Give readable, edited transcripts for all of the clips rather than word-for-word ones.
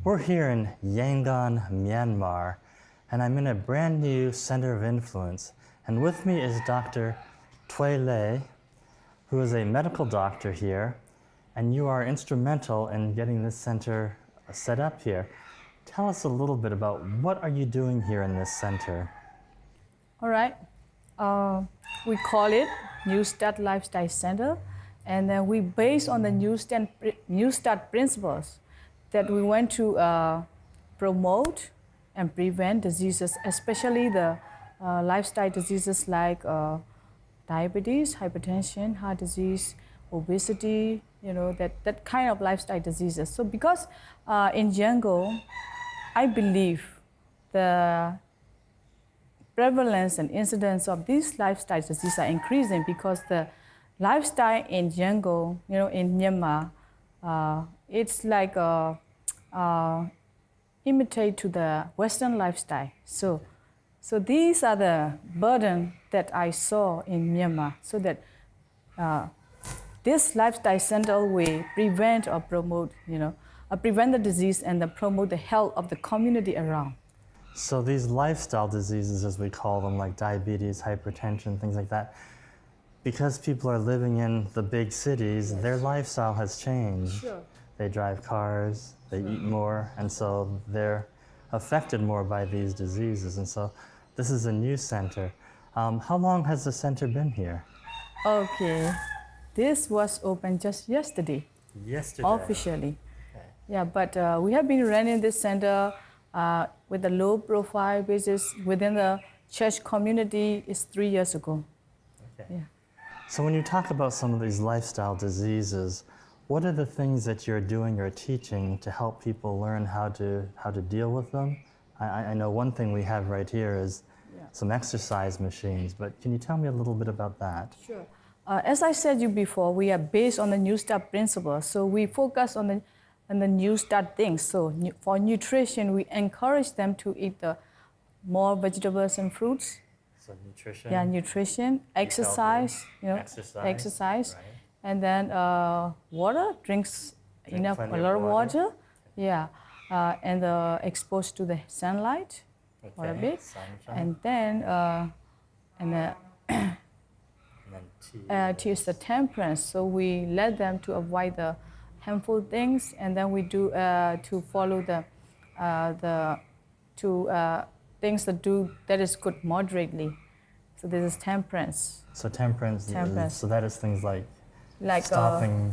We're here in Yangon, Myanmar, and I'm in a brand new center of influence. And with me is Dr. Thuy Le, who is a medical doctor here, and you are instrumental in getting this center set up here. Tell us a little bit about what are you doing here in this center? All right. We call it NEWSTART Lifestyle Center, and then we base on the NEWSTART principles that we want to promote and prevent diseases, especially the lifestyle diseases like diabetes, hypertension, heart disease, obesity, that kind of lifestyle diseases. So because in Yangon, I believe the prevalence and incidence of these lifestyle diseases are increasing because the lifestyle in Yangon, in Myanmar, it's like imitate to the Western lifestyle. So these are the burden that I saw in Myanmar. So that this lifestyle center will prevent or promote, prevent the disease and then promote the health of the community around. So these lifestyle diseases, as we call them, like diabetes, hypertension, things like that, because people are living in the big cities, their lifestyle has changed. Sure. They drive cars, they eat more, and so they're affected more by these diseases. And so this is a new center. How long has the center been here? Okay, this was opened just yesterday. Yesterday? Officially. Okay. Yeah, but we have been running this center with a low profile basis within the church community is 3 years ago. Okay. Yeah. So when you talk about some of these lifestyle diseases, what are the things that you're doing or teaching to help people learn how to deal with them? I know one thing we have right here is some exercise machines, but can you tell me a little bit about that? Sure. As I said you before, we are based on the NEWSTART principle. So we focus on the NEWSTART things. So for nutrition, we encourage them to eat more vegetables and fruits. So nutrition. Yeah, nutrition, exercise, exercise. Right. And then water, drink a lot of water. Yeah, and exposed to the sunlight for a bit. Sunshine. And then tea is the temperance. So we let them to avoid the harmful things, and then we do to follow the things that is good moderately. So this is temperance. So temperance. So that is things like stopping.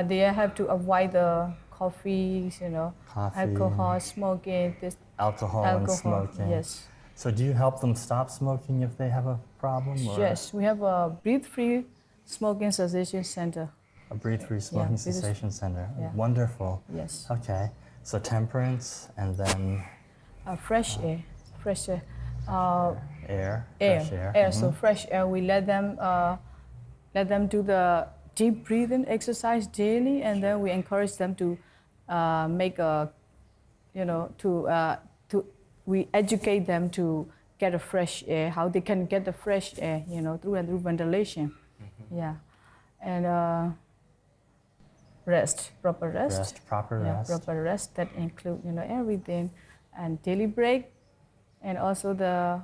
They have to avoid the coffee, Coffee, alcohol, smoking. Alcohol and smoking. Yes. So do you help them stop smoking if they have a problem? Or? Yes, we have a breathe-free smoking cessation center. A breathe-free smoking cessation center. Yeah. Wonderful. Yes. Okay. So temperance, and then fresh air. Fresh air. Air. Fresh air. Mm-hmm. So fresh air. We let them do the deep breathing exercise daily, and then we encourage them to we educate them to get a fresh air, how they can get the fresh air, through ventilation. Mm-hmm. Yeah, and rest, proper rest. Proper rest. That include everything, and daily break, and also the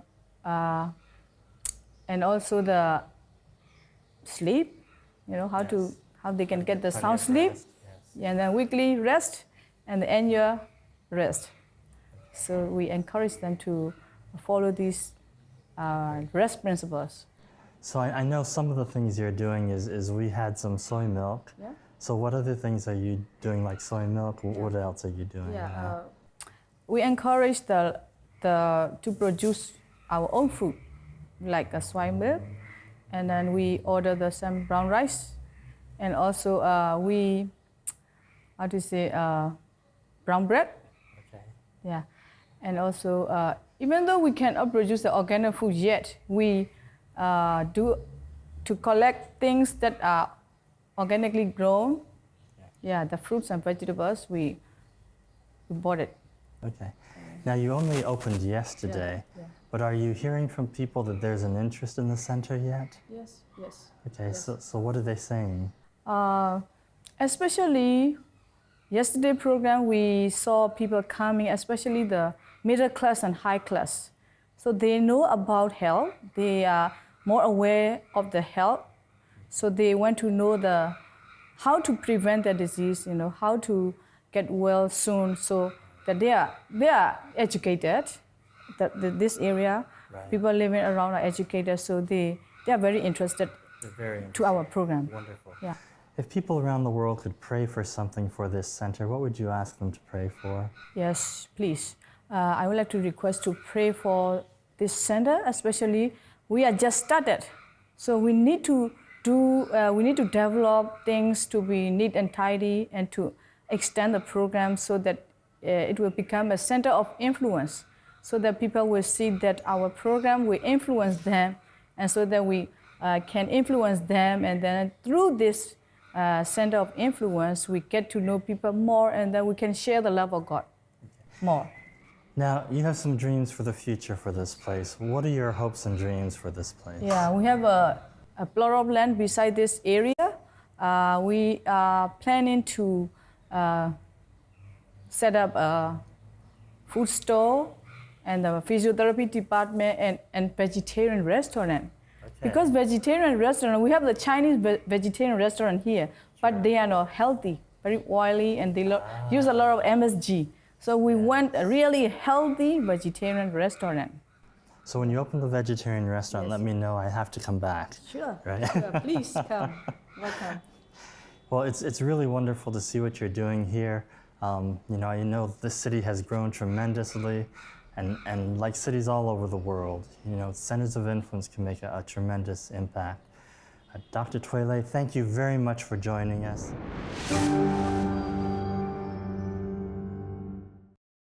sleep. How they can get the sound sleep. Yes. And then weekly rest, and the annual rest. So we encourage them to follow these rest principles. So I know some of the things you're doing is we had some soy milk. Yeah. So what other things are you doing, like soy milk? What else are you doing? Yeah. We encourage to produce our own food, like a soy milk, and then we order some brown rice, and also brown bread. Okay. Yeah, and also even though we cannot produce the organic food yet, we do to collect things that are organically grown. Yeah, the fruits and vegetables we bought it. Okay. Now you only opened yesterday, but are you hearing from people that there's an interest in the center yet? Yes. Okay, so what are they saying? Especially Yesterday program, we saw people coming, especially the middle class and high class. So they know about health. They are more aware of the health. So they want to know how to prevent the disease, how to get well soon, so that they are educated. This area, Right. people living around are educated, so they are very interested to our program. Wonderful. Yeah. If people around the world could pray for something for this center, what would you ask them to pray for? Yes, please. I would like to request to pray for this center, especially we are just started. So we need to develop things to be neat and tidy and to extend the program so that it will become a center of influence, so that people will see that our program will influence them, and so that we can influence them, and then through this center of influence, we get to know people more, and then we can share the love of God more. Now, you have some dreams for the future for this place. What are your hopes and dreams for this place? Yeah, we have a plot of land beside this area. We are planning to set up a food store and a physiotherapy department and vegetarian restaurant. Okay. Because vegetarian restaurant, we have the Chinese vegetarian restaurant here, but they are not healthy, very oily, and they use a lot of MSG. So we want a really healthy vegetarian restaurant. So when you open the vegetarian restaurant, Yes. let me know. I have to come back. Sure, Right? sure. Please come. Welcome. Well, it's really wonderful to see what you're doing here. I know this city has grown tremendously, and like cities all over the world, centers of influence can make a tremendous impact. Dr. Twele, thank you very much for joining us.